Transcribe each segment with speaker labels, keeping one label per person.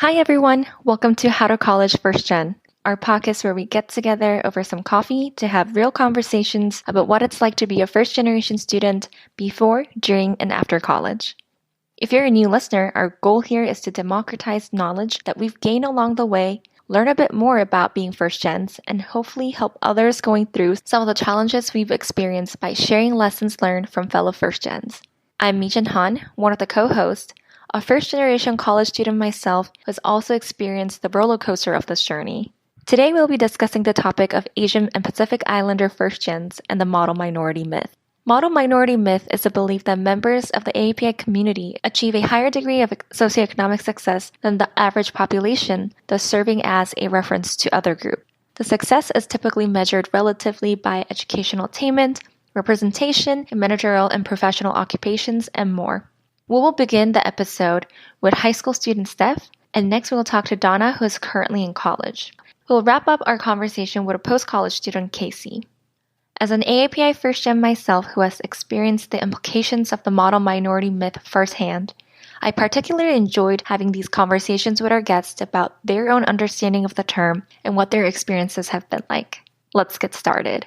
Speaker 1: Hi everyone, welcome to How to College First Gen, our podcast where we get together over some coffee to have real conversations about what it's like to be a first generation student before, during, and after college. If you're a new listener, our goal here is to democratize knowledge that we've gained along the way, learn a bit more about being first gens, and hopefully help others going through some of the challenges we've experienced by sharing lessons learned from fellow first gens. I'm Mijin, one of the co-hosts, a first-generation college student myself who has also experienced the roller coaster of this journey. Today we'll be discussing the topic of Asian and Pacific Islander first gens and the model minority myth. Model minority myth is the belief that members of the AAPI community achieve a higher degree of socioeconomic success than the average population, thus serving as a reference to other groups. The success is typically measured relatively by educational attainment, representation in managerial and professional occupations, and more. We will begin the episode with high school student Steph, and next we will talk to Donna, who is currently in college. We will wrap up our conversation with a post-college student, Kacia. As an AAPI first gen myself who has experienced the implications of the model minority myth firsthand, I particularly enjoyed having these conversations with our guests about their own understanding of the term and what their experiences have been like. Let's get started.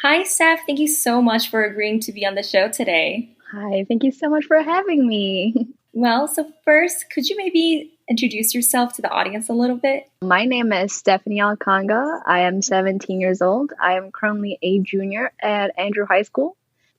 Speaker 1: Hi, Steph. Thank you so much for agreeing to be on the show today.
Speaker 2: Hi, thank you so much for having me.
Speaker 1: Well, so first, could you maybe introduce yourself to the audience a little bit?
Speaker 2: My name is Stephanie Alcanga. I am 17 years old. I am currently a junior at Andrew High School.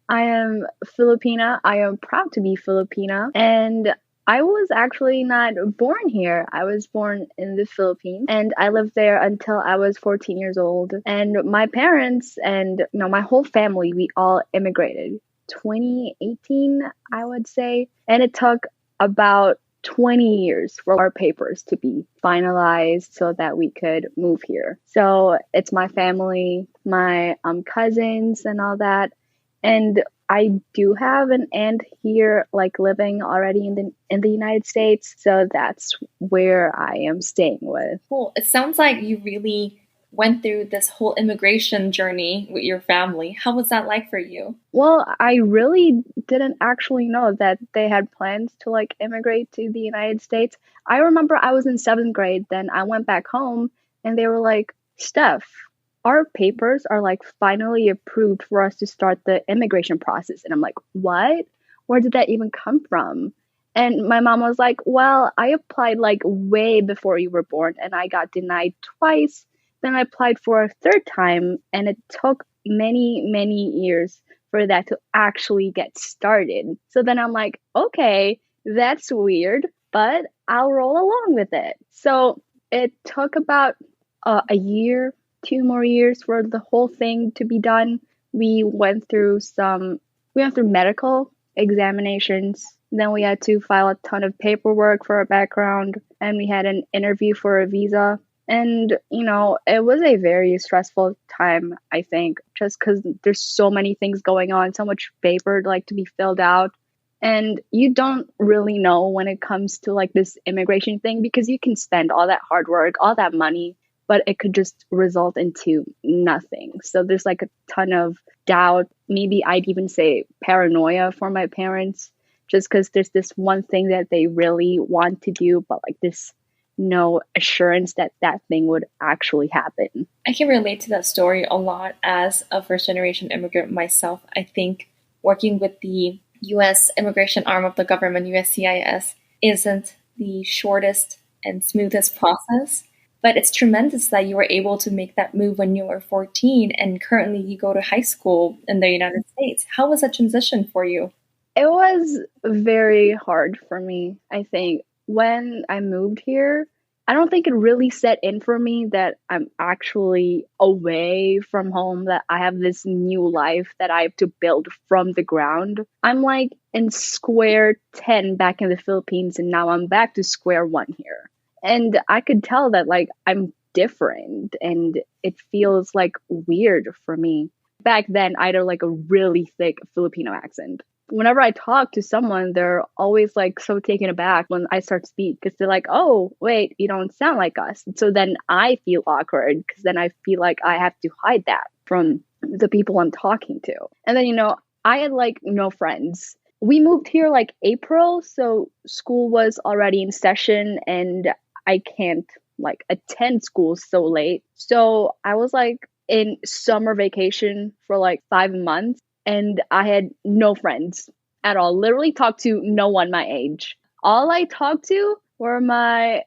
Speaker 2: I am Filipina. I am proud to be Filipina. And I was actually not born here. I was born in the Philippines and I lived there until I was 14 years old. And my parents and my whole family, we all immigrated 2018, I would say. And it took about 20 years for our papers to be finalized so that we could move here. So it's my family, my cousins and all that. And I do have an aunt here, living already in the United States. So that's where I am staying with.
Speaker 1: Cool. It sounds like you really went through this whole immigration journey with your family. How was that like for you?
Speaker 2: Well, I really didn't actually know that they had plans to immigrate to the United States. I remember I was in 7th grade. Then I went back home and they were like, Steph, our papers are finally approved for us to start the immigration process. And I'm like, what? Where did that even come from? And my mom was like, well, I applied way before you were born and I got denied twice. Then I applied for a third time and it took many, many years for that to actually get started. So then I'm like, okay, that's weird, but I'll roll along with it. So it took about a year, 2 more years for the whole thing to be done. We went through medical examinations. Then we had to file a ton of paperwork for our background and we had an interview for a visa. And, it was a very stressful time, I think, just because there's so many things going on, so much paper to be filled out. And you don't really know when it comes to this immigration thing because you can spend all that hard work, all that money, but it could just result into nothing. So there's a ton of doubt. Maybe I'd even say paranoia for my parents, just because there's this one thing that they really want to do, but this no assurance that that thing would actually happen.
Speaker 1: I can relate to that story a lot as a first generation immigrant myself. I think working with the U.S. immigration arm of the government, USCIS, isn't the shortest and smoothest process. But it's tremendous that you were able to make that move when you were 14 and currently you go to high school in the United States. How was that transition for you?
Speaker 2: It was very hard for me, I think. When I moved here, I don't think it really set in for me that I'm actually away from home, that I have this new life that I have to build from the ground. I'm in square 10 back in the Philippines and now I'm back to square 1 here. And I could tell that I'm different and it feels weird for me. Back then, I had a really thick Filipino accent. Whenever I talk to someone, they're always so taken aback when I start to speak because they're like, oh, wait, you don't sound like us. So then I feel awkward because then I feel like I have to hide that from the people I'm talking to. And then, I had like no friends. We moved here like April, so school was already in session and I can't like attend school so late. So I was like in summer vacation for like 5 months and I had no friends at all. Literally talked to no one my age. All I talked to were my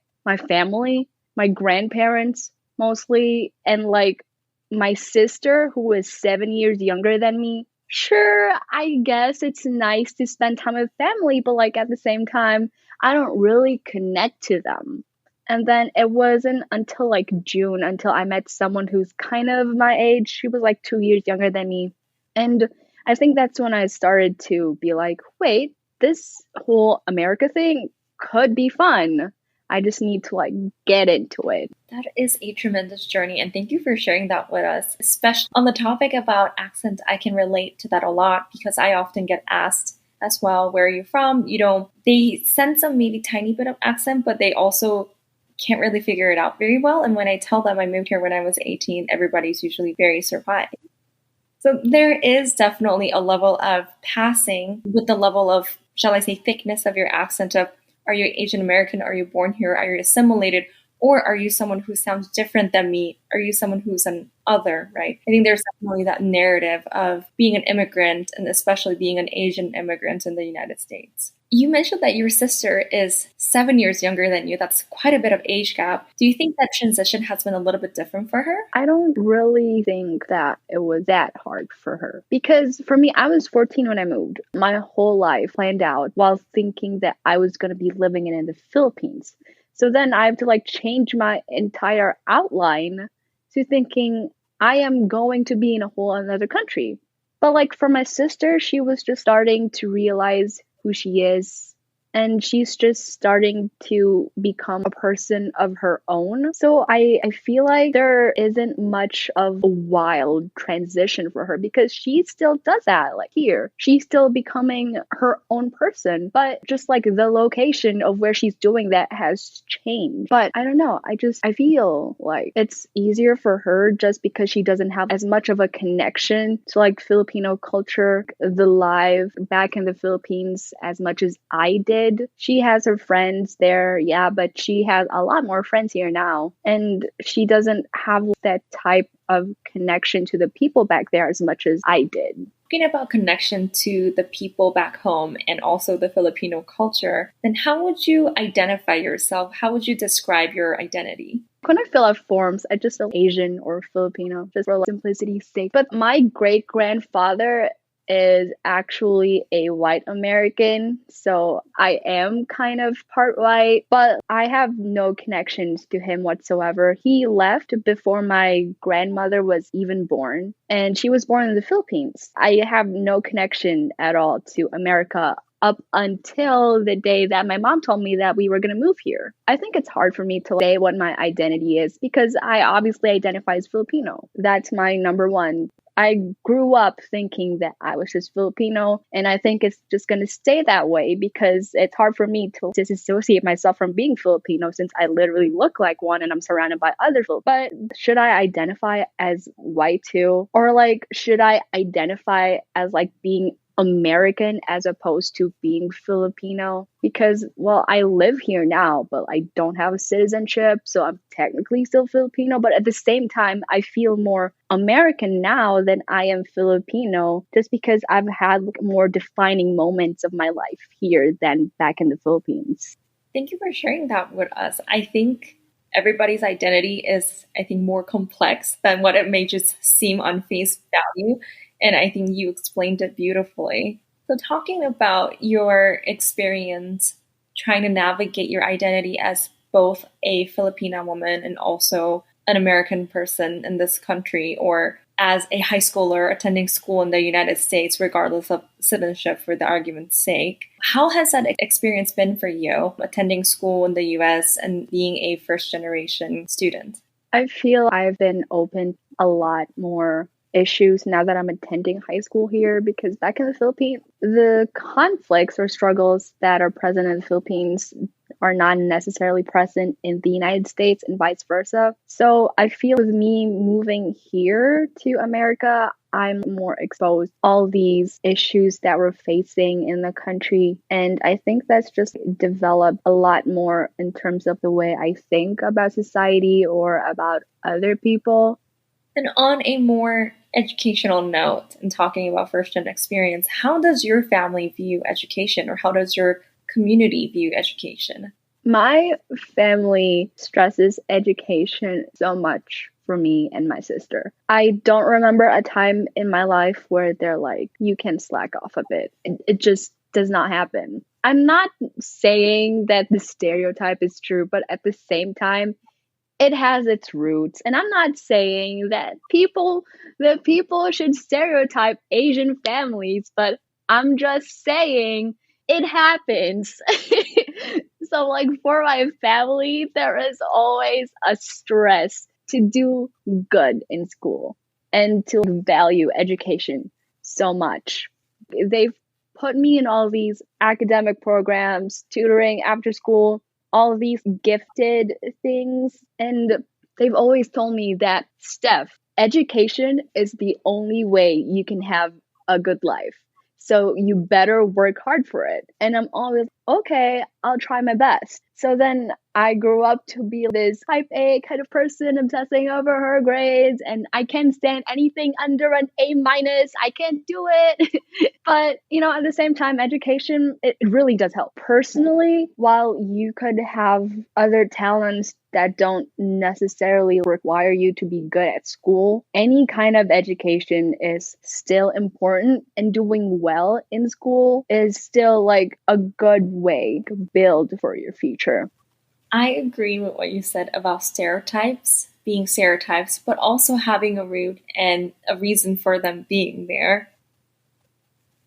Speaker 2: family, my grandparents mostly, and like my sister who is 7 years younger than me. Sure, I guess it's nice to spend time with family, but like at the same time, I don't really connect to them. And then it wasn't until like June until I met someone who's kind of my age. She was like 2 years younger than me. And I think that's when I started to be like, wait, this whole America thing could be fun. I just need to like get into it.
Speaker 1: That is a tremendous journey, and thank you for sharing that with us. Especially on the topic about accent, I can relate to that a lot because I often get asked as well, where are you from? They sense a maybe tiny bit of accent, but they also can't really figure it out very well. And when I tell them I moved here when I was 18, everybody's usually very surprised. So there is definitely a level of passing with the level of, shall I say, thickness of your accent of, are you Asian American? Are you born here? Are you assimilated? Or are you someone who sounds different than me? Are you someone who's an other, right? I think there's definitely that narrative of being an immigrant and especially being an Asian immigrant in the United States. You mentioned that your sister is 7 years younger than you. That's quite a bit of age gap. Do you think that transition has been a little bit different for her?
Speaker 2: I don't really think that it was that hard for her. Because for me, I was 14 when I moved. My whole life planned out while thinking that I was going to be living in the Philippines. So then I have to like change my entire outline to thinking I am going to be in a whole another country. But like for my sister, she was just starting to realize who she is. And she's just starting to become a person of her own. So I feel like there isn't much of a wild transition for her because she still does that. Like here, she's still becoming her own person. But just like the location of where she's doing that has changed. But I don't know. I feel like it's easier for her just because she doesn't have as much of a connection to like Filipino culture, the life back in the Philippines as much as I did. She has her friends there, yeah, but she has a lot more friends here now. And she doesn't have that type of connection to the people back there as much as I did.
Speaker 1: Talking about connection to the people back home and also the Filipino culture, then how would you identify yourself? How would you describe your identity?
Speaker 2: When I fill out forms, I just say Asian or Filipino, just for simplicity's sake. But my great-grandfather is actually a white American, so I am kind of part white, but I have no connections to him whatsoever. He left before my grandmother was even born, and she was born in the Philippines. I have no connection at all to America up until the day that my mom told me that we were going to move here. I think it's hard for me to say what my identity is because I obviously identify as Filipino. That's my number one. I grew up thinking that I was just Filipino, and I think it's just going to stay that way because it's hard for me to disassociate myself from being Filipino since I literally look like one and I'm surrounded by other Filipinos. But should I identify as white too? Or like, should I identify as like being American as opposed to being Filipino? Because, well, I live here now, but I don't have a citizenship, so I'm technically still Filipino. But at the same time, I feel more American now than I am Filipino just because I've had more defining moments of my life here than back in the Philippines.
Speaker 1: Thank you for sharing that with us. I think everybody's identity is, more complex than what it may just seem on face value. And I think you explained it beautifully. So talking about your experience trying to navigate your identity as both a Filipina woman and also an American person in this country, or as a high schooler attending school in the United States, regardless of citizenship for the argument's sake. How has that experience been for you, attending school in the US and being a first-generation student?
Speaker 2: I feel I've been open a lot more issues now that I'm attending high school here because back in the Philippines, the conflicts or struggles that are present in the Philippines are not necessarily present in the United States and vice versa. So I feel with me moving here to America, I'm more exposed to all these issues that we're facing in the country. And I think that's just developed a lot more in terms of the way I think about society or about other people.
Speaker 1: And on a more educational note, and talking about first gen experience, how does your family view education, or how does your community view education?
Speaker 2: My family stresses education so much for me and my sister. I don't remember a time in my life where they're like, you can slack off a bit. It just does not happen. I'm not saying that the stereotype is true, but at the same time, it has its roots. And I'm not saying that people should stereotype Asian families, but I'm just saying it happens. So like for my family, there is always a stress to do good in school and to value education so much. They've put me in all these academic programs, tutoring after school, all of these gifted things. And they've always told me that, Steph, education is the only way you can have a good life. So you better work hard for it. And I'm always, okay, I'll try my best. So then I grew up to be this type A kind of person, obsessing over her grades, and I can't stand anything under an A minus. I can't do it. But, at the same time, education, it really does help. Personally, while you could have other talents that don't necessarily require you to be good at school, any kind of education is still important, and doing well in school is still like a good way to build for your future.
Speaker 1: I agree with what you said about stereotypes being stereotypes, but also having a root and a reason for them being there.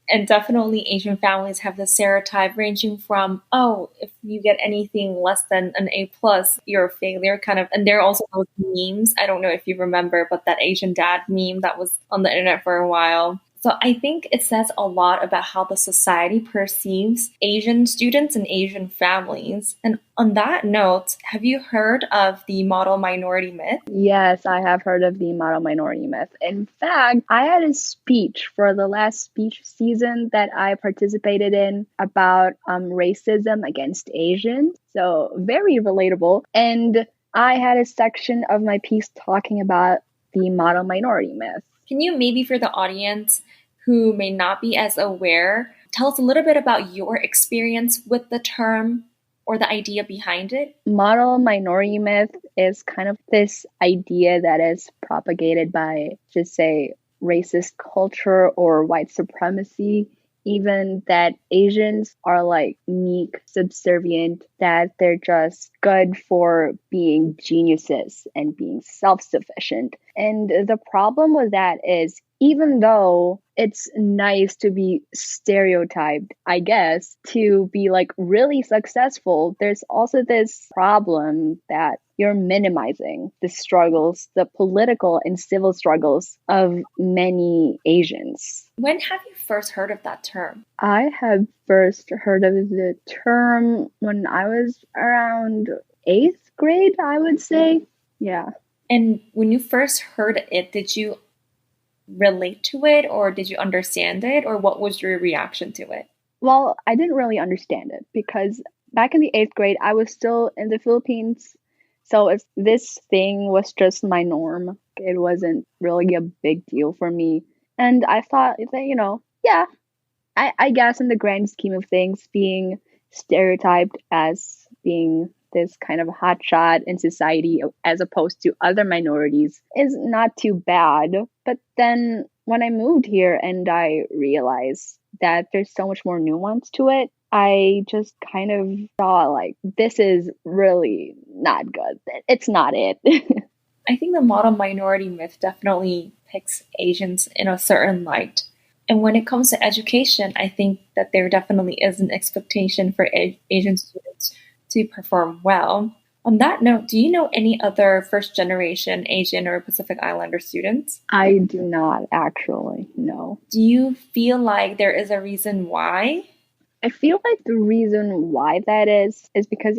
Speaker 1: And definitely Asian families have the stereotype ranging from, oh, if you get anything less than an A plus, you're a failure kind of. And there are also those memes. I don't know if you remember, but that Asian dad meme that was on the internet for a while. So I think it says a lot about how the society perceives Asian students and Asian families. And on that note, have you heard of the model minority myth?
Speaker 2: Yes, I have heard of the model minority myth. In fact, I had a speech for the last speech season that I participated in about racism against Asians. So very relatable. And I had a section of my piece talking about the model minority myth.
Speaker 1: Can you maybe for the audience who may not be as aware, tell us a little bit about your experience with the term or the idea behind it?
Speaker 2: Model minority myth is kind of this idea that is propagated by, just say, racist culture or white supremacy, even that Asians are like meek, subservient, that they're just good for being geniuses and being self-sufficient. And the problem with that is, even though it's nice to be stereotyped, I guess, to be like really successful, there's also this problem that you're minimizing the struggles, the political and civil struggles of many Asians.
Speaker 1: When have you first heard of that term?
Speaker 2: I have first heard of the term when I was around 8th grade, I would say. Yeah.
Speaker 1: And when you first heard it, did you relate to it, or did you understand it, or what was your reaction to it?
Speaker 2: Well, I didn't really understand it because back in the 8th grade, I was still in the Philippines. So if this thing was just my norm, it wasn't really a big deal for me. And I thought that, yeah, I guess in the grand scheme of things, being stereotyped as being this kind of hotshot in society as opposed to other minorities is not too bad. But then when I moved here and I realized that there's so much more nuance to it, I just kind of saw like, this is really not good. It's not it.
Speaker 1: I think the model minority myth definitely picks Asians in a certain light. And when it comes to education, I think that there definitely is an expectation for Asian students to perform well. On that note, do you know any other first generation Asian or Pacific Islander students?
Speaker 2: I do not actually, no.
Speaker 1: Do you feel like there is a reason why?
Speaker 2: I feel like the reason why that is because,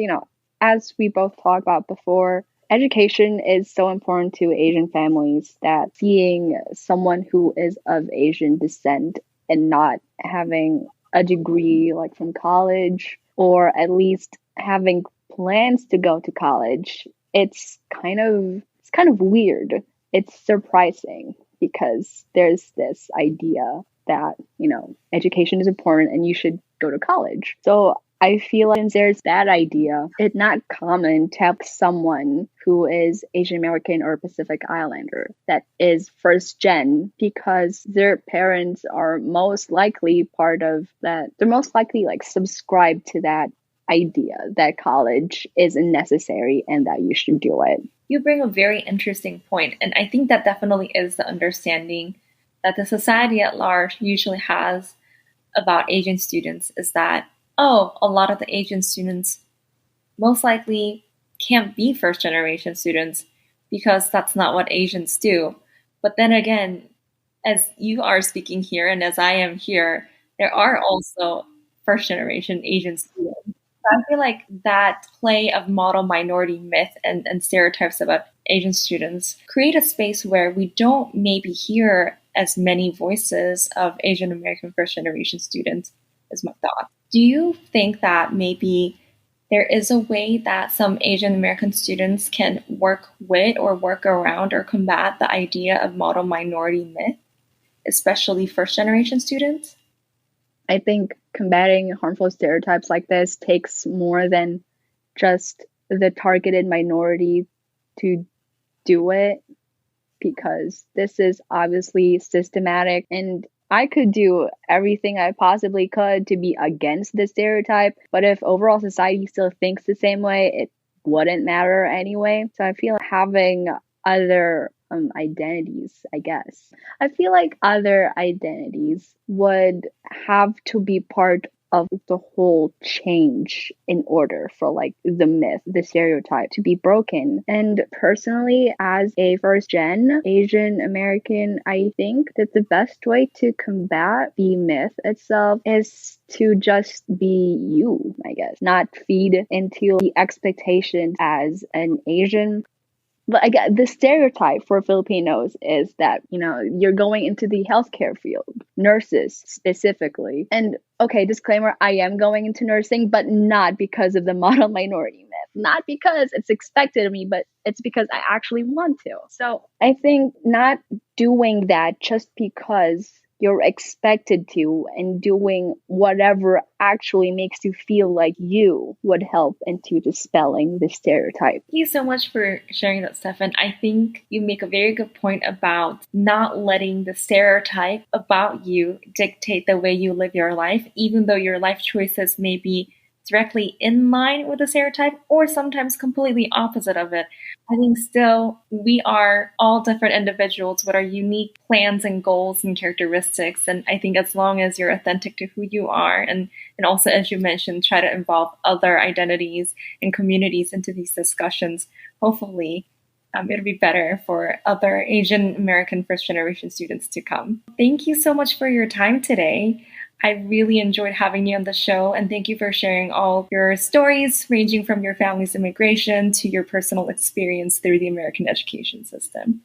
Speaker 2: as we both talked about before, education is so important to Asian families that seeing someone who is of Asian descent and not having a degree like from college or at least having plans to go to college, it's kind of weird. It's surprising because there's this idea that, education is important and you should go to college. So I feel like since there's that idea, it's not common to have someone who is Asian American or Pacific Islander that is first gen because their parents are most likely part of that. They're most likely like subscribe to that idea that college isn't necessary and that you should do it.
Speaker 1: You bring a very interesting point, and I think that definitely is the understanding that the society at large usually has about Asian students is that, oh, a lot of the Asian students most likely can't be first generation students because that's not what Asians do. But then again, as you are speaking here and as I am here, there are also first generation Asian students. So I feel like that play of model minority myth and stereotypes about Asian students create a space where we don't maybe hear as many voices of Asian American first generation students as my thought. Do you think that maybe there is a way that some Asian American students can work with or work around or combat the idea of model minority myth, especially first generation students?
Speaker 2: I think combating harmful stereotypes like this takes more than just the targeted minority to do it, because this is obviously systematic and I could do everything I possibly could to be against the stereotype, but if overall society still thinks the same way, it wouldn't matter anyway. So I feel having other identities, I guess. I feel like other identities would have to be part of the whole change in order for like the myth, the stereotype to be broken. And personally, as a first gen Asian American, I think that the best way to combat the myth itself is to just be you, I guess, not feed into the expectations as an Asian. But again, the stereotype for Filipinos is that, you're going into the healthcare field, nurses specifically. And okay, disclaimer, I am going into nursing, but not because of the model minority myth. Not because it's expected of me, but it's because I actually want to. So I think not doing that just because you're expected to and doing whatever actually makes you feel like you would help into dispelling the stereotype.
Speaker 1: Thank you so much for sharing that, Steph. I think you make a very good point about not letting the stereotype about you dictate the way you live your life, even though your life choices may be directly in line with the stereotype or sometimes completely opposite of it. I think still we are all different individuals with our unique plans and goals and characteristics. And I think as long as you're authentic to who you are and also, as you mentioned, try to involve other identities and communities into these discussions, hopefully it'll be better for other Asian American first generation students to come. Thank you so much for your time today. I really enjoyed having you on the show, and thank you for sharing all your stories, ranging from your family's immigration to your personal experience through the American education system.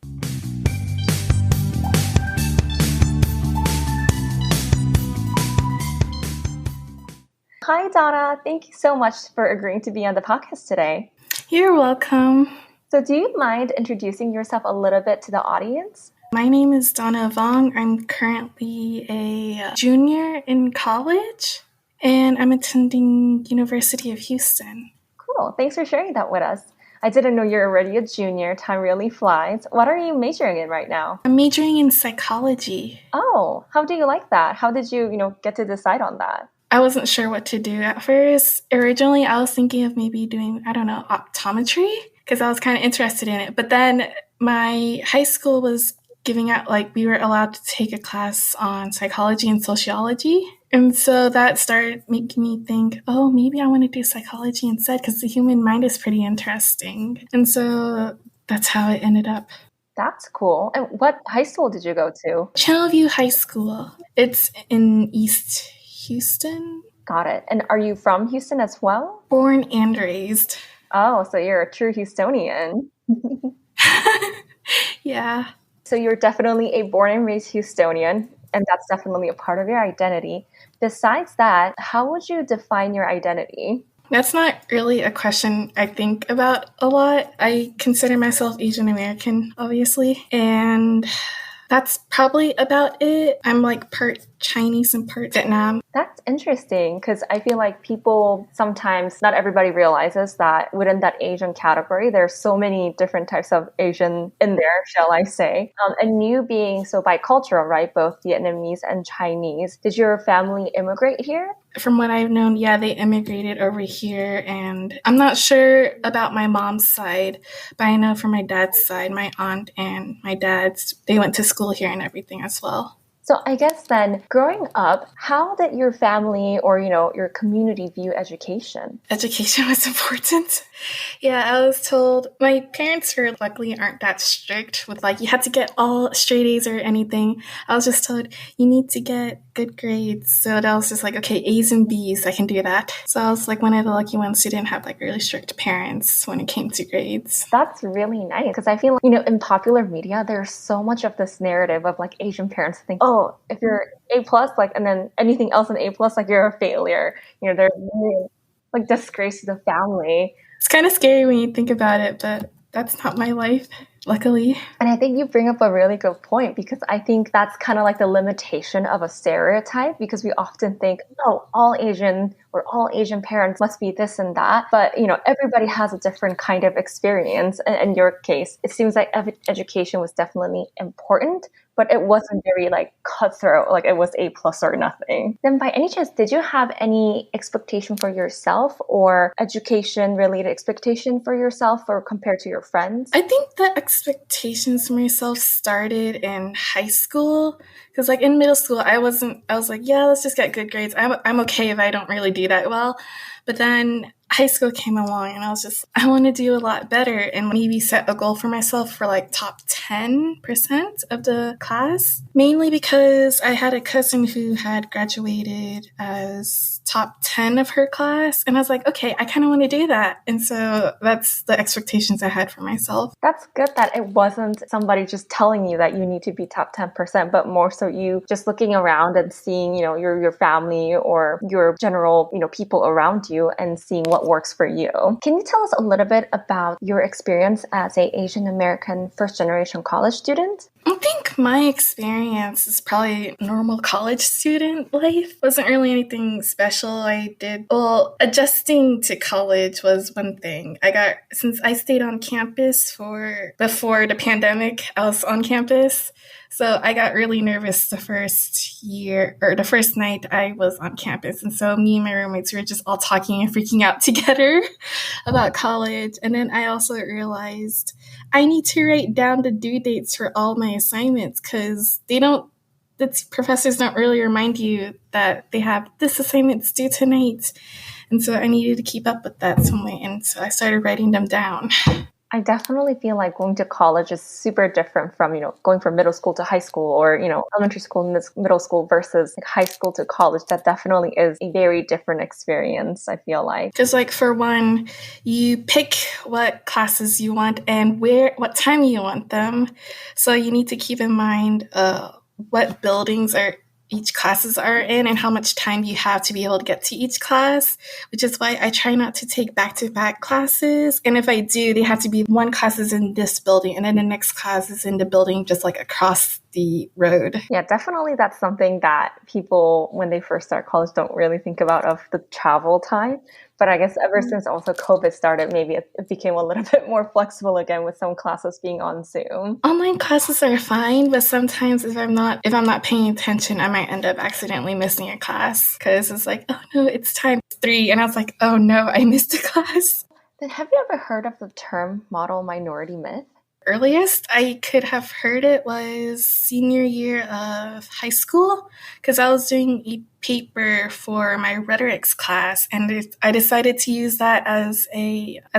Speaker 1: Hi, Donna. Thank you so much for agreeing to be on the podcast today.
Speaker 3: You're welcome.
Speaker 1: So do you mind introducing yourself a little bit to the audience?
Speaker 3: My name is Donna Vong. I'm currently a junior in college, and I'm attending University of Houston.
Speaker 1: Cool. Thanks for sharing that with us. I didn't know you're already a junior. Time really flies. What are you majoring in right now?
Speaker 3: I'm majoring in psychology.
Speaker 1: Oh, how do you like that? How did you, get to decide on that?
Speaker 3: I wasn't sure what to do at first. Originally, I was thinking of maybe doing, optometry, because I was kind of interested in it. But then my high school was giving out, we were allowed to take a class on psychology and sociology. And so that started making me think, oh, maybe I want to do psychology instead, because the human mind is pretty interesting. And so that's how it ended up.
Speaker 1: That's cool. And what high school did you go to?
Speaker 3: Channelview High School. It's in East Houston.
Speaker 1: Got it. And are you from Houston as well?
Speaker 3: Born and raised.
Speaker 1: Oh, so you're a true Houstonian.
Speaker 3: Yeah.
Speaker 1: So you're definitely a born and raised Houstonian, and that's definitely a part of your identity. Besides that, how would you define your identity?
Speaker 3: That's not really a question I think about a lot. I consider myself Asian American, obviously, and that's probably about it. I'm like part Chinese and part Vietnam.
Speaker 1: That's interesting because I feel like people sometimes, not everybody realizes that within that Asian category, there's so many different types of Asian in there, shall I say. And you being so bicultural, right? Both Vietnamese and Chinese. Did your family immigrate here?
Speaker 3: From what I've known, yeah, they immigrated over here, and I'm not sure about my mom's side, but I know from my dad's side, my aunt and my dad's, they went to school here and everything as well.
Speaker 1: So I guess then, growing up, how did your family or, your community view education?
Speaker 3: Education was important. Yeah, I was told, my parents here luckily aren't that strict with like, you had to get all straight A's or anything. I was just told, you need to get good grades. So that was just like, okay, A's and B's, I can do that. So I was like one of the lucky ones who didn't have like really strict parents when it came to grades.
Speaker 1: That's really nice because I feel like, in popular media, there's so much of this narrative of like Asian parents think, oh, if you're A plus, like, and then anything else in A plus, like you're a failure. They're really, like disgrace to the family.
Speaker 3: It's kind of scary when you think about it, but that's not my life, luckily.
Speaker 1: And I think you bring up a really good point because I think that's kind of like the limitation of a stereotype because we often think, oh, all Asian or all Asian parents must be this and that. But, everybody has a different kind of experience. And in your case, it seems like education was definitely important, but it wasn't very like cutthroat, like it was A plus or nothing. Then by any chance, did you have any expectation for yourself or education related expectation for yourself or compared to your friends?
Speaker 3: I think the expectations for myself started in high school because like in middle school, I was like, yeah, let's just get good grades. I'm okay if I don't really do that well. But then high school came along and I was just, I want to do a lot better and maybe set a goal for myself for like top 10% of the class. Mainly because I had a cousin who had graduated as top 10 of her class. And I was like, okay, I kind of want to do that. And so that's the expectations I had for myself.
Speaker 1: That's good that it wasn't somebody just telling you that you need to be top 10%, but more so you just looking around and seeing, your family or your general, people around you and seeing what works for you. Can you tell us a little bit about your experience as a Asian American first generation college student?
Speaker 3: I think my experience is probably normal college student life. Wasn't really anything special I did. Well, adjusting to college was one thing. Since I stayed on campus before the pandemic, I was on campus. So I got really nervous the first night I was on campus. And so me and my roommates were just all talking and freaking out together about college. And then I also realized I need to write down the due dates for all my assignments because the professors don't really remind you that they have this assignment's due tonight. And so I needed to keep up with that some way. And so I started writing them down.
Speaker 1: I definitely feel like going to college is super different from, going from middle school to high school or, elementary school, middle school versus like high school to college. That definitely is a very different experience, I feel like.
Speaker 3: Because like for one, you pick what classes you want and what time you want them. So you need to keep in mind what buildings each classes are in and how much time you have to be able to get to each class, which is why I try not to take back-to-back classes. And if I do, they have to be one class is in this building and then the next class is in the building just like across the road.
Speaker 1: Yeah, definitely that's something that people, when they first start college, don't really think about of the travel time. But I guess ever since also COVID started, maybe it became a little bit more flexible again with some classes being on Zoom.
Speaker 3: Online classes are fine, but sometimes if I'm not paying attention, I might end up accidentally missing a class because it's like, oh no, it's time 3. And I was like, oh no, I missed a class.
Speaker 1: Then have you ever heard of the term model minority myth?
Speaker 3: earliest I could have heard it was senior year of high school, because I was doing a paper for my rhetorics class, and I decided to use that as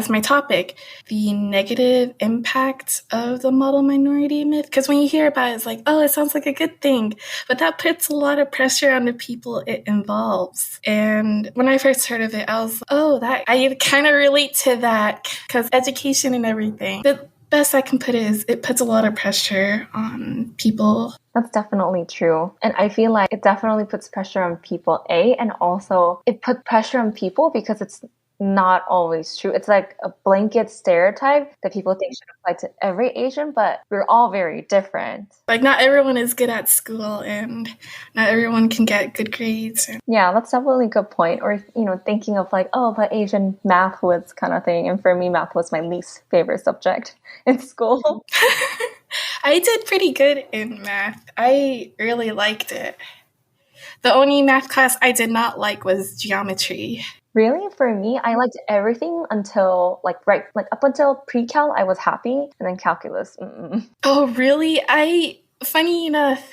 Speaker 3: my topic, the negative impact of the model minority myth. Because when you hear about it, it's like, oh, it sounds like a good thing, but that puts a lot of pressure on the people it involves. And when I first heard of it, I was, oh, that I kind of relate to that, because education and everything. The best I can put it is it puts a lot of pressure on people.
Speaker 1: That's definitely true. And I feel like it definitely puts pressure on people, and also it put pressure on people because it's not always true. It's like a blanket stereotype that people think should apply to every Asian, but we're all very different.
Speaker 3: Like, not everyone is good at school, and not everyone can get good grades.
Speaker 1: Yeah, that's definitely a good point. Or, thinking of like, oh, but Asian math was kind of thing. And for me, math was my least favorite subject in school.
Speaker 3: I did pretty good in math. I really liked it. The only math class I did not like was geometry.
Speaker 1: Really? For me, I liked everything until up until pre-cal, I was happy, and then calculus.
Speaker 3: Oh, really? Funny enough,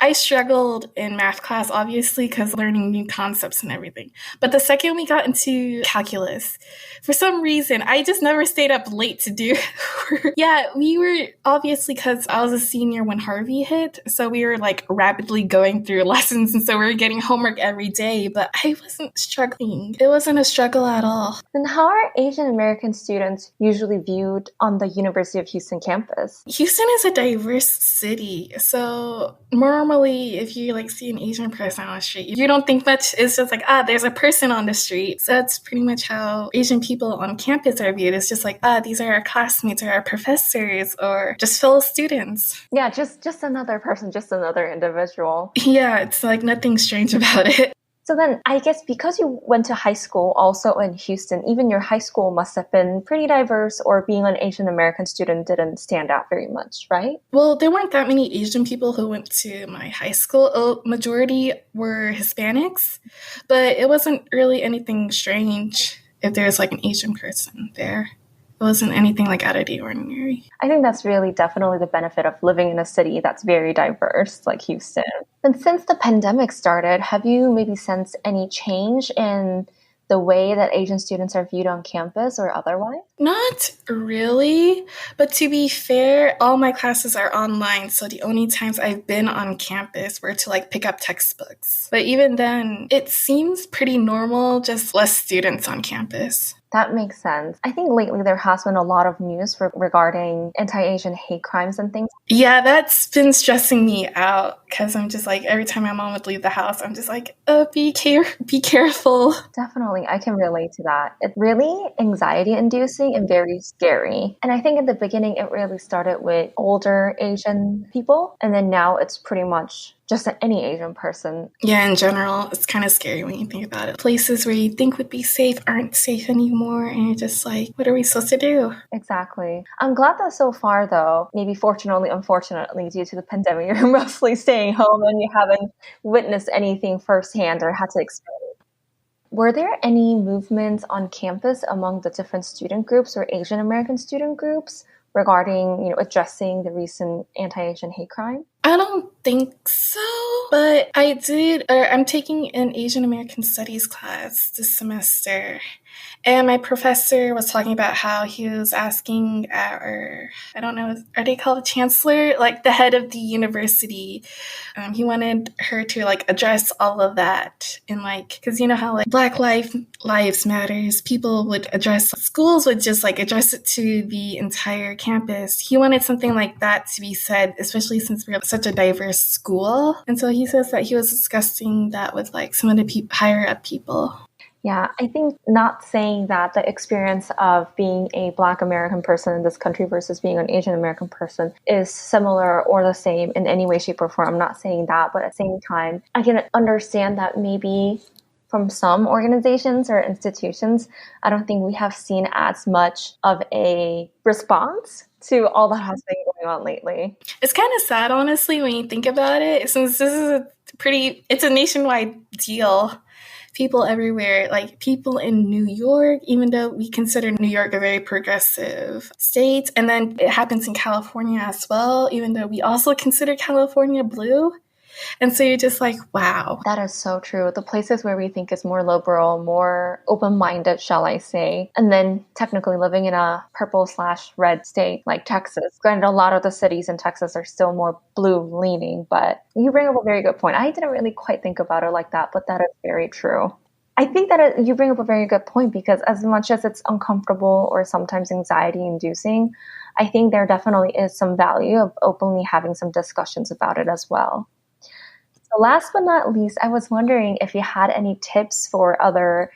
Speaker 3: I struggled in math class, obviously, because learning new concepts and everything. But the second we got into calculus, for some reason, I just never stayed up late to do it. Yeah, we were, obviously, because I was a senior when Harvey hit, so we were like rapidly going through lessons, and so we were getting homework every day, but I wasn't struggling. It wasn't a struggle at all.
Speaker 1: Then how are Asian American students usually viewed on the University of Houston campus?
Speaker 3: Houston is a diverse city. So normally, if you like see an Asian person on the street, you don't think much. It's just like, there's a person on the street. So that's pretty much how Asian people on campus are viewed. It's just like, these are our classmates or our professors or just fellow students.
Speaker 1: Yeah, just another person, just another individual.
Speaker 3: Yeah, it's like nothing strange about it.
Speaker 1: So then I guess because you went to high school also in Houston, even your high school must have been pretty diverse, or being an Asian American student didn't stand out very much, right?
Speaker 3: Well, there weren't that many Asian people who went to my high school. A majority were Hispanics, but it wasn't really anything strange if there's like an Asian person there. It wasn't anything like out of the ordinary.
Speaker 1: I think that's really definitely the benefit of living in a city that's very diverse, like Houston. And since the pandemic started, have you maybe sensed any change in the way that Asian students are viewed on campus or otherwise?
Speaker 3: Not really, but to be fair, all my classes are online, so the only times I've been on campus were to like pick up textbooks. But even then, it seems pretty normal, just less students on campus.
Speaker 1: That makes sense. I think lately there has been a lot of news regarding anti-Asian hate crimes and things.
Speaker 3: Yeah, that's been stressing me out, because I'm just like, every time my mom would leave the house, I'm just like, be careful.
Speaker 1: Definitely, I can relate to that. It's really anxiety-inducing and very scary. And I think in the beginning, it really started with older Asian people, and then now it's pretty much just any Asian person.
Speaker 3: Yeah, in general, it's kind of scary when you think about it. Places where you think would be safe aren't safe anymore, and you're just like, what are we supposed to do?
Speaker 1: Exactly. I'm glad that so far, though, maybe fortunately, unfortunately, due to the pandemic, you're mostly staying home and you haven't witnessed anything firsthand or had to experience. Were there any movements on campus among the different student groups or Asian American student groups regarding, addressing the recent anti-Asian hate crime?
Speaker 3: I don't think so, but I'm taking an Asian American Studies class this semester, and my professor was talking about how he was asking our, I don't know, are they called a chancellor? Like the head of the university. He wanted her to like address all of that, and like, because you know how like Black Lives Matters, people would schools would just like address it to the entire campus. He wanted something like that to be said, especially since we're such a diverse school. And so he says that he was discussing that with like some of the higher up people.
Speaker 1: Yeah, I think not saying that the experience of being a Black American person in this country versus being an Asian American person is similar or the same in any way, shape, or form. I'm not saying that, but at the same time, I can understand that maybe from some organizations or institutions, I don't think we have seen as much of a response to all that has been going on lately.
Speaker 3: It's kind of sad, honestly, when you think about it, since this is it's a nationwide deal. people everywhere, like people in New York, even though we consider New York a very progressive state. And then it happens in California as well, even though we also consider California blue. And so you're just like, wow.
Speaker 1: That is so true. The places where we think is more liberal, more open-minded, shall I say, and then technically living in a purple/red state like Texas. Granted, a lot of the cities in Texas are still more blue-leaning, but you bring up a very good point. I didn't really quite think about it like that, but that is very true. I think that you bring up a very good point because as much as it's uncomfortable or sometimes anxiety-inducing, I think there definitely is some value of openly having some discussions about it as well. So last but not least, I was wondering if you had any tips for other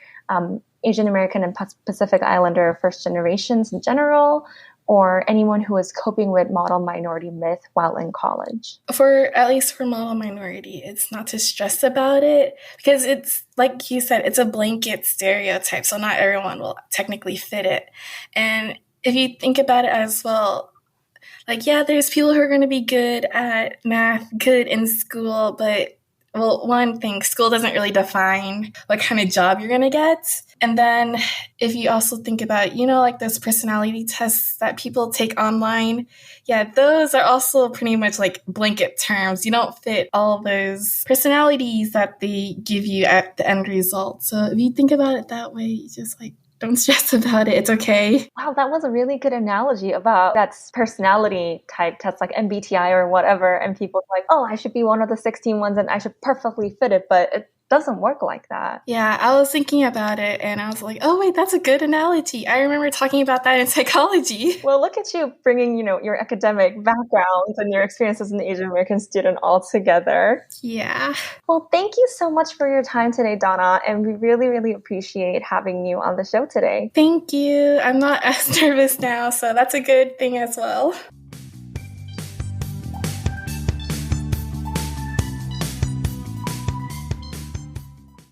Speaker 1: Asian American and Pacific Islander first generations in general, or anyone who is coping with model minority myth while in college?
Speaker 3: At least for model minority, it's not to stress about it because it's, like you said, it's a blanket stereotype. So not everyone will technically fit it. And if you think about it as well, like, yeah, there's people who are going to be good at math, good in school, but, well, one thing, school doesn't really define what kind of job you're going to get. And then if you also think about, like those personality tests that people take online, yeah, those are also pretty much like blanket terms. You don't fit all of those personalities that they give you at the end result. So if you think about it that way, you just like, don't stress about it. It's okay.
Speaker 1: Wow, that was a really good analogy about that personality type test, like MBTI or whatever. And people are like, oh, I should be one of the 16 ones and I should perfectly fit it. But it doesn't work like that.
Speaker 3: Yeah, I was thinking about it and I was like, oh, wait, that's a good analogy. I remember talking about that in psychology.
Speaker 1: Well, look at you bringing, your academic background and your experience as an Asian American student all together.
Speaker 3: Yeah.
Speaker 1: Well, thank you so much for your time today, Donna. And we really, really appreciate having you on the show today.
Speaker 3: Thank you. I'm not as nervous now, so that's a good thing as well.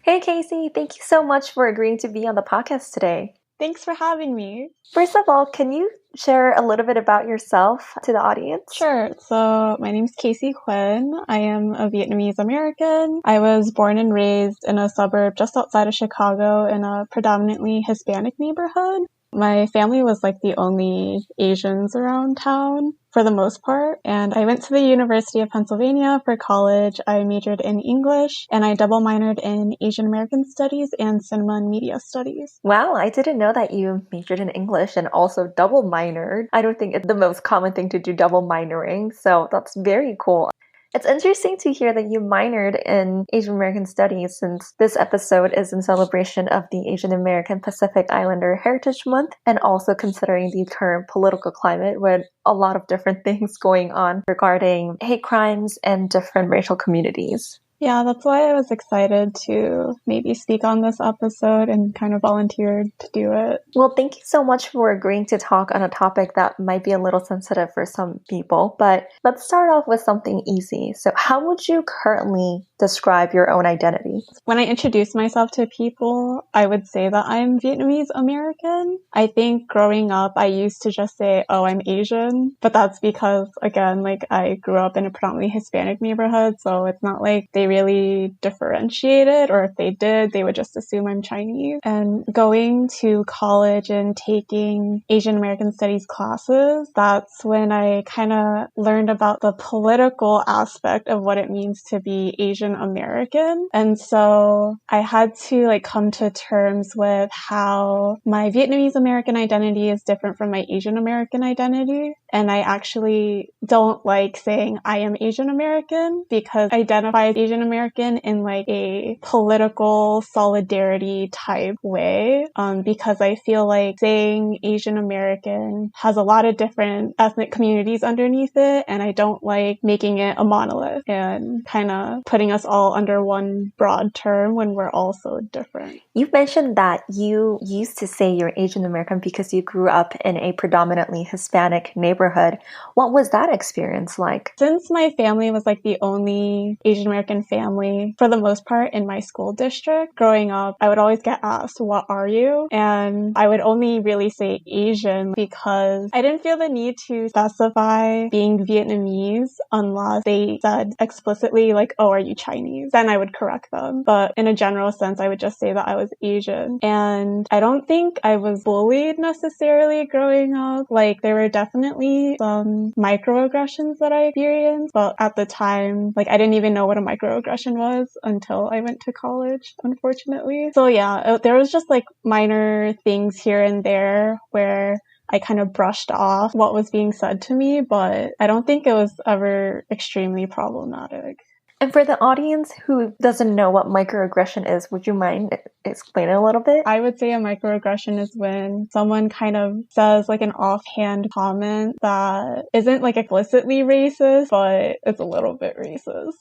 Speaker 1: Hey, Casey, thank you so much for agreeing to be on the podcast today.
Speaker 4: Thanks for having me.
Speaker 1: First of all, can you share a little bit about yourself to the audience?
Speaker 4: Sure. So my name's Casey Quinn. I am a Vietnamese American. I was born and raised in a suburb just outside of Chicago in a predominantly Hispanic neighborhood. My family was like the only Asians around town for the most part. And I went to the University of Pennsylvania for college. I majored in English and I double minored in Asian American Studies and Cinema and Media Studies.
Speaker 1: Wow, I didn't know that you majored in English and also double minored. I don't think it's the most common thing to do double minoring, so that's very cool. It's interesting to hear that you minored in Asian American Studies since this episode is in celebration of the Asian American Pacific Islander Heritage Month and also considering the current political climate with a lot of different things going on regarding hate crimes and different racial communities.
Speaker 4: Yeah, that's why I was excited to maybe speak on this episode and kind of volunteered to do it.
Speaker 1: Well, thank you so much for agreeing to talk on a topic that might be a little sensitive for some people, but let's start off with something easy. So how would you currently describe your own identity?
Speaker 4: When I introduce myself to people, I would say that I'm Vietnamese American. I think growing up, I used to just say, oh, I'm Asian, but that's because, again, like I grew up in a predominantly Hispanic neighborhood, so it's not like they really differentiated, or if they did, they would just assume I'm Chinese. And going to college and taking Asian American Studies classes, that's when I kind of learned about the political aspect of what it means to be Asian American. And so I had to come to terms with how my Vietnamese American identity is different from my Asian American identity. And I actually don't like saying I am Asian American because I identify as Asian American in a political solidarity type way, because I feel like saying Asian American has a lot of different ethnic communities underneath it, and I don't like making it a monolith and kind of putting us all under one broad term when we're all so different.
Speaker 1: You mentioned that you used to say you're Asian American because you grew up in a predominantly Hispanic neighborhood. What was that experience like?
Speaker 4: Since my family was the only Asian American family for the most part in my school district. Growing up, I would always get asked, what are you? And I would only really say Asian because I didn't feel the need to specify being Vietnamese unless they said explicitly like, oh, are you Chinese? Then I would correct them. But in a general sense, I would just say that I was Asian. And I don't think I was bullied necessarily growing up. Like, there were definitely some microaggressions that I experienced, but at the time, like, I didn't even know what a microaggression was until I went to college, unfortunately. So yeah, there was just like minor things here and there where I kind of brushed off what was being said to me, but I don't think it was ever extremely problematic.
Speaker 1: And for the audience who doesn't know what microaggression is, would you mind explaining a little bit?
Speaker 4: I would say a microaggression is when someone kind of says like an offhand comment that isn't like explicitly racist, but it's a little bit racist.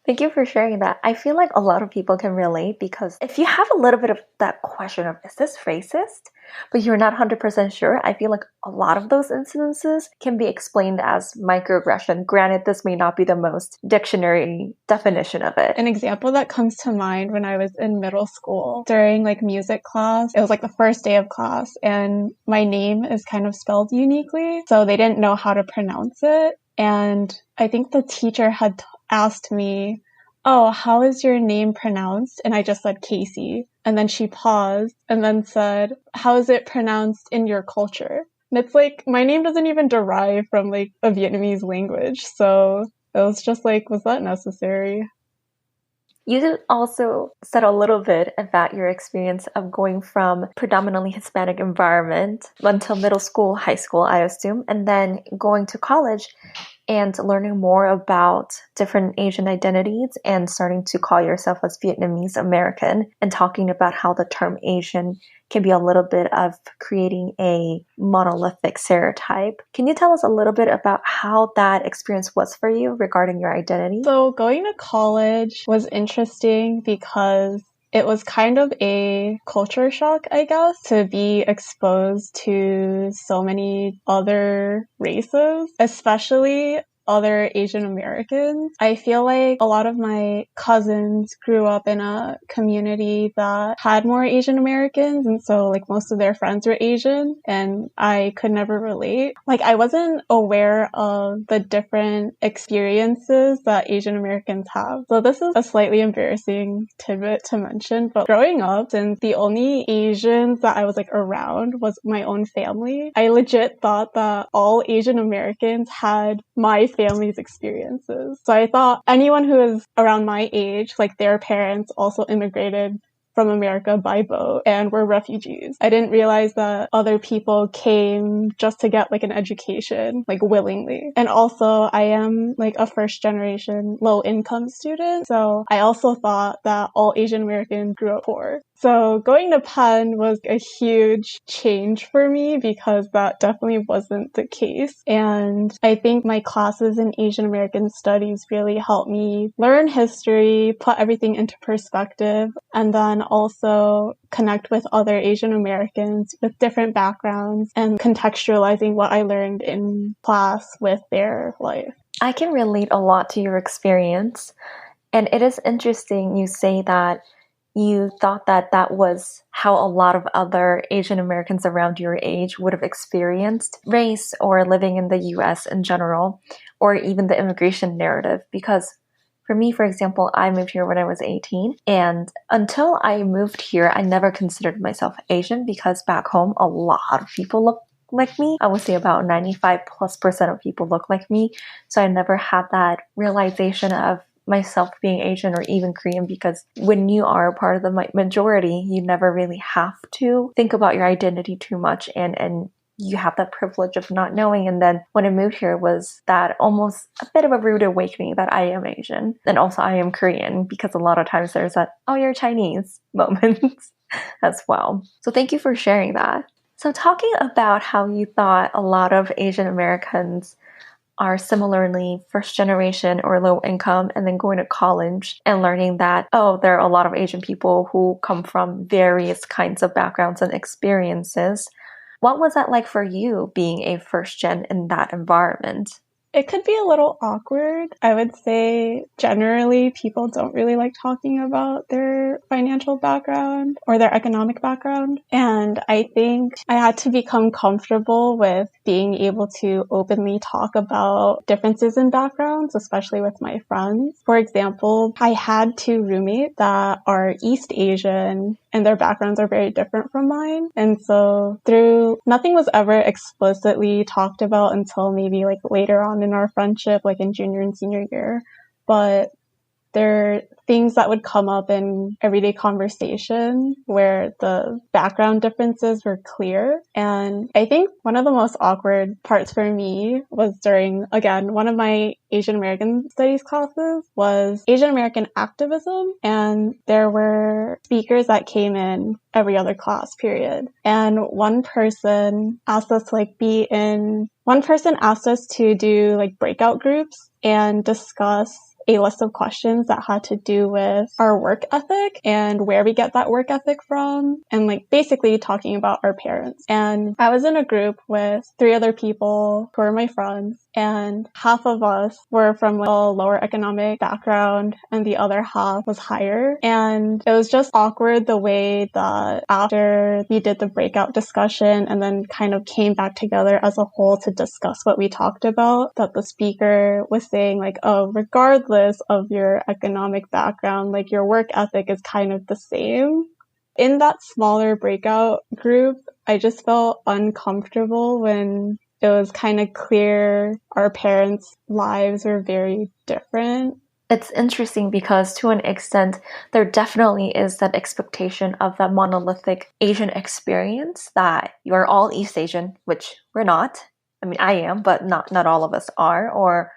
Speaker 1: Thank you for sharing that. I feel like a lot of people can relate because if you have a little bit of that question of, is this racist? But you're not 100% sure, I feel like a lot of those incidences can be explained as microaggression. Granted, this may not be the most dictionary definition of it.
Speaker 4: An example that comes to mind when I was in middle school during like music class, it was like the first day of class and my name is kind of spelled uniquely. So they didn't know how to pronounce it. And I think the teacher had asked me, oh, how is your name pronounced? And I just said Casey. And then she paused and then said, how is it pronounced in your culture? And it's like, my name doesn't even derive from like a Vietnamese language. So it was just like, was that necessary?
Speaker 1: You also said a little bit about your experience of going from predominantly Hispanic environment until middle school, high school, I assume, and then going to college and learning more about different Asian identities and starting to call yourself as Vietnamese American and talking about how the term Asian can be a little bit of creating a monolithic stereotype. Can you tell us a little bit about how that experience was for you regarding your identity?
Speaker 4: So going to college was interesting because it was kind of a culture shock, I guess, to be exposed to so many other races, especially other Asian Americans. I feel like a lot of my cousins grew up in a community that had more Asian Americans, and so like most of their friends were Asian, and I could never relate. Like, I wasn't aware of the different experiences that Asian Americans have. So this is a slightly embarrassing tidbit to mention, but growing up, since the only Asians that I was like around was my own family, I legit thought that all Asian Americans had my family's experiences. So I thought anyone who is around my age, like their parents also immigrated from America by boat and were refugees. I didn't realize that other people came just to get like an education, like willingly. And also I am like a first generation low income student. So I also thought that all Asian Americans grew up poor. So going to Penn was a huge change for me because that definitely wasn't the case. And I think my classes in Asian American studies really helped me learn history, put everything into perspective, and then also connect with other Asian Americans with different backgrounds and contextualizing what I learned in class with their life.
Speaker 1: I can relate a lot to your experience. And it is interesting you say that you thought that that was how a lot of other Asian Americans around your age would have experienced race or living in the US in general, or even the immigration narrative. Because for me, for example, I moved here when I was 18. And until I moved here, I never considered myself Asian because back home, a lot of people look like me. I would say about 95+% of people look like me. So I never had that realization of myself being Asian or even Korean, because when you are a part of the majority, you never really have to think about your identity too much, and you have that privilege of not knowing. And then when I moved here was that almost a bit of a rude awakening that I am Asian and also I am Korean, because a lot of times there's that, oh, you're Chinese moment as well. So thank you for sharing that. So talking about how you thought a lot of Asian Americans are similarly first generation or low income, and then going to college and learning that, oh, there are a lot of Asian people who come from various kinds of backgrounds and experiences. What was that like for you being a first gen in that environment?
Speaker 4: It could be a little awkward. I would say generally people don't really like talking about their financial background or their economic background. And I think I had to become comfortable with being able to openly talk about differences in backgrounds, especially with my friends. For example, I had two roommates that are East Asian and their backgrounds are very different from mine. And so nothing was ever explicitly talked about until maybe like later on in our friendship, like in junior and senior year. But there are things that would come up in everyday conversation where the background differences were clear. And I think one of the most awkward parts for me was during, again, one of my Asian American studies classes was Asian American activism. And there were speakers that came in every other class period. And one person asked us to do like breakout groups and discuss a list of questions that had to do with our work ethic and where we get that work ethic from, and like basically talking about our parents. And I was in a group with 3 other people who are my friends, and half of us were from like, a lower economic background and the other half was higher. And it was just awkward the way that after we did the breakout discussion and then kind of came back together as a whole to discuss what we talked about, that the speaker was saying like, oh, regardless of your economic background, like your work ethic is kind of the same. In that smaller breakout group, I just felt uncomfortable when it was kind of clear our parents' lives were very different.
Speaker 1: It's interesting because to an extent, there definitely is that expectation of that monolithic Asian experience that you're all East Asian, which we're not. I mean, I am, but not all of us are, or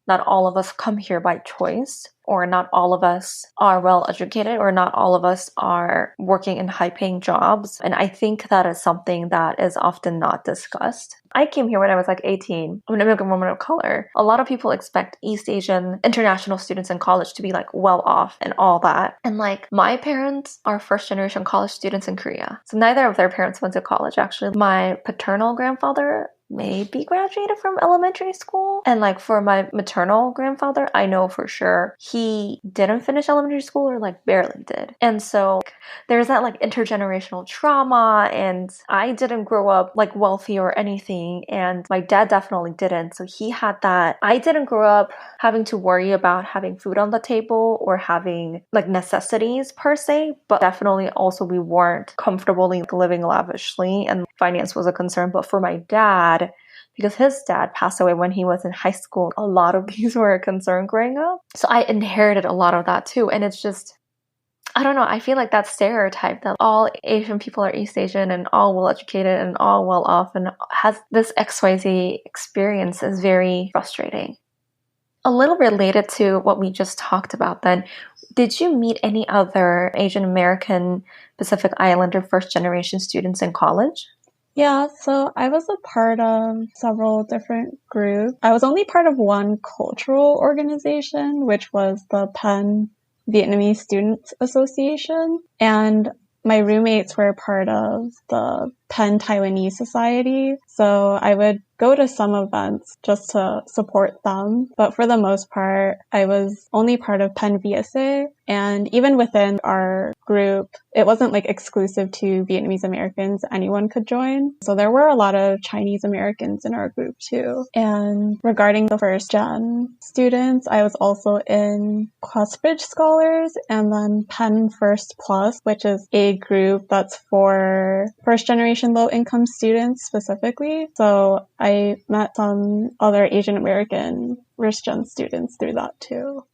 Speaker 1: not all of us come here by choice, or not all of us are well educated, or not all of us are working in high paying jobs. And I think that is something that is often not discussed. I came here when I was like 18. I'm an immigrant woman of color. A lot of people expect East Asian international students in college to be like well off and all that. And like my parents are first generation college students in Korea. So neither of their parents went to college actually. My paternal grandfather maybe graduated from elementary school. And like for my maternal grandfather, I know for sure he didn't finish elementary school or like barely did. And so there's that like intergenerational trauma, and I didn't grow up like wealthy or anything, and my dad definitely didn't. So he had that. I didn't grow up having to worry about having food on the table or having like necessities per se, but definitely also we weren't comfortably living lavishly and finance was a concern. But for my dad, because his dad passed away when he was in high school, a lot of these were a concern growing up. So I inherited a lot of that too. And it's just, I don't know, I feel like that stereotype that all Asian people are East Asian and all well educated and all well off and has this XYZ experience is very frustrating. A little related to what we just talked about then, did you meet any other Asian American, Pacific Islander first generation students in college?
Speaker 4: Yeah, so I was a part of several different groups. I was only part of one cultural organization, which was the Penn Vietnamese Students Association. And my roommates were part of the Penn Taiwanese Society. So I would go to some events just to support them. But for the most part, I was only part of Penn VSA. And even within our group, it wasn't like exclusive to Vietnamese Americans. Anyone could join. So there were a lot of Chinese Americans in our group too. And regarding the first gen students, I was also in Questbridge Scholars and then Penn First Plus, which is a group that's for first generation low income students specifically. So I met some other Asian American first gen students through that too.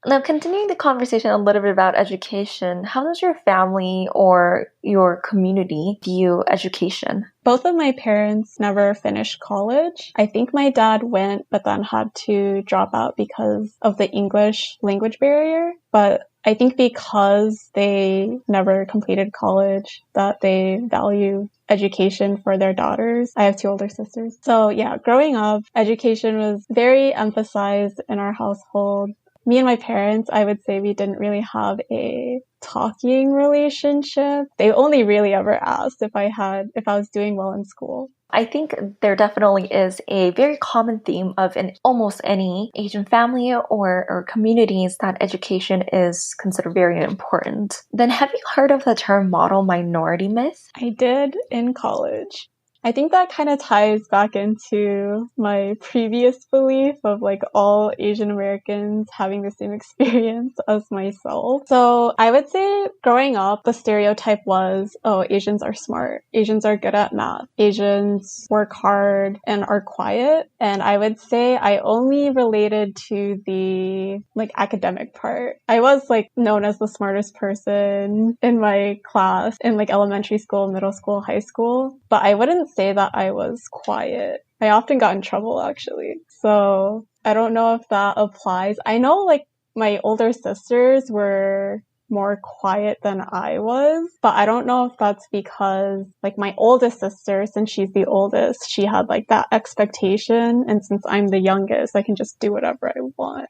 Speaker 1: Now, continuing the conversation a little bit about education, how does your family or your community view education?
Speaker 4: Both of my parents never finished college. I think my dad went, but then had to drop out because of the English language barrier. But I think because they never completed college, that they value education for their daughters. I have 2 older sisters. So yeah, growing up, education was very emphasized in our household. Me and my parents, I would say we didn't really have a talking relationship. They only really ever asked if I was doing well in school.
Speaker 1: I think there definitely is a very common theme of in almost any Asian family or communities that education is considered very important. Then have you heard of the term model minority myth?
Speaker 4: I did in college. I think that kind of ties back into my previous belief of like all Asian Americans having the same experience as myself. So I would say growing up, the stereotype was, oh, Asians are smart. Asians are good at math. Asians work hard and are quiet. And I would say I only related to the like academic part. I was like known as the smartest person in my class in like elementary school, middle school, high school, but I wouldn't say that I was quiet. I often got in trouble actually. So I don't know if that applies. I know like my older sisters were more quiet than I was, but I don't know if that's because like my oldest sister, since she's the oldest, she had like that expectation. And since I'm the youngest, I can just do whatever I want.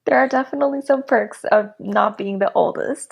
Speaker 1: There are definitely some perks of not being the oldest.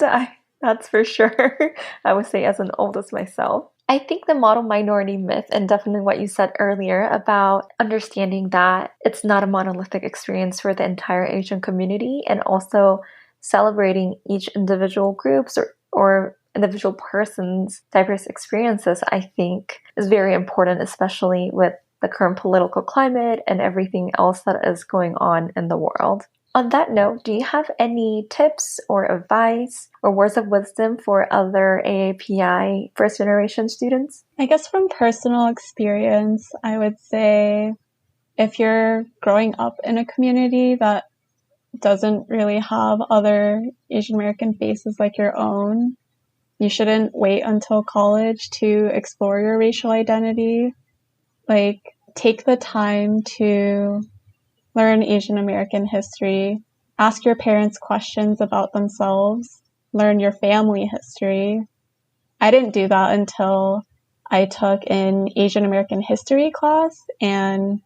Speaker 1: That's for sure. I would say as an oldest myself. I think the model minority myth, and definitely what you said earlier about understanding that it's not a monolithic experience for the entire Asian community, and also celebrating each individual groups or individual person's diverse experiences, I think is very important, especially with the current political climate and everything else that is going on in the world. On that note, do you have any tips or advice or words of wisdom for other AAPI first generation students?
Speaker 4: I guess from personal experience, I would say if you're growing up in a community that doesn't really have other Asian American faces like your own, you shouldn't wait until college to explore your racial identity. Like, take the time to learn Asian American history, ask your parents questions about themselves, learn your family history. I didn't do that until I took an Asian American history class, and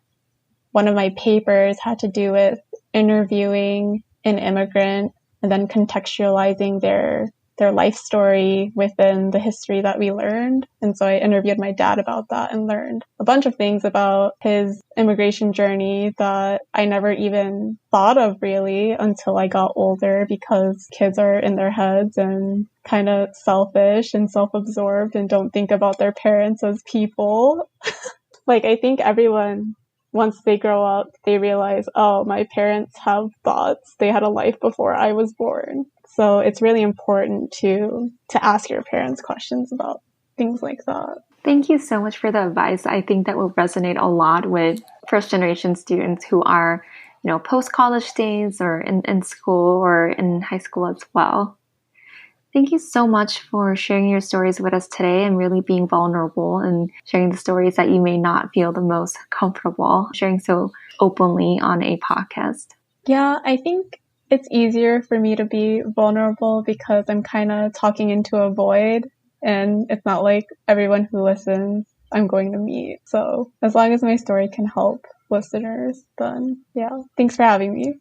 Speaker 4: one of my papers had to do with interviewing an immigrant and then contextualizing their life story within the history that we learned. And so I interviewed my dad about that and learned a bunch of things about his immigration journey that I never even thought of really until I got older, because kids are in their heads and kind of selfish and self-absorbed and don't think about their parents as people. Like, I think everyone, once they grow up, they realize, oh, my parents have thoughts. They had a life before I was born. So it's really important to ask your parents questions about things like that.
Speaker 1: Thank you so much for the advice. I think that will resonate a lot with first generation students who are, post-college days or in school or in high school as well. Thank you so much for sharing your stories with us today and really being vulnerable and sharing the stories that you may not feel the most comfortable sharing so openly on a podcast.
Speaker 4: Yeah, I think it's easier for me to be vulnerable because I'm kind of talking into a void, and it's not like everyone who listens I'm going to meet. So as long as my story can help listeners, then yeah. Thanks for having me.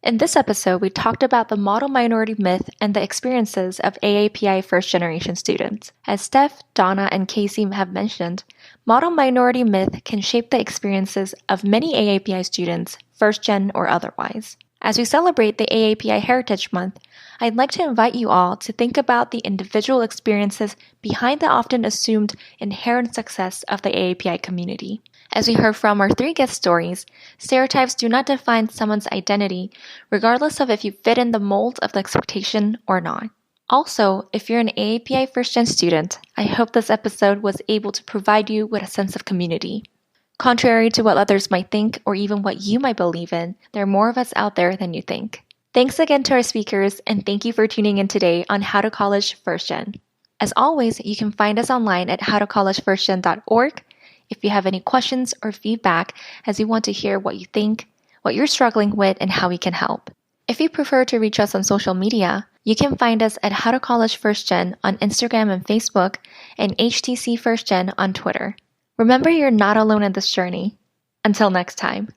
Speaker 1: In this episode, we talked about the model minority myth and the experiences of AAPI first-generation students. As Steph, Donna, and Kacia have mentioned, model minority myth can shape the experiences of many AAPI students, first-gen or otherwise. As we celebrate the AAPI Heritage Month, I'd like to invite you all to think about the individual experiences behind the often assumed inherent success of the AAPI community. As we heard from our 3 guest stories, stereotypes do not define someone's identity, regardless of if you fit in the mold of the expectation or not. Also, if you're an AAPI first-gen student, I hope this episode was able to provide you with a sense of community. Contrary to what others might think or even what you might believe in, there are more of us out there than you think. Thanks again to our speakers, and thank you for tuning in today on How to College First Gen. As always, you can find us online at howtocollegefirstgen.org. If you have any questions or feedback, as we want to hear what you think, what you're struggling with, and how we can help. If you prefer to reach us on social media, you can find us at How to College First Gen on Instagram and Facebook, and HTC First Gen on Twitter. Remember, you're not alone in this journey. Until next time.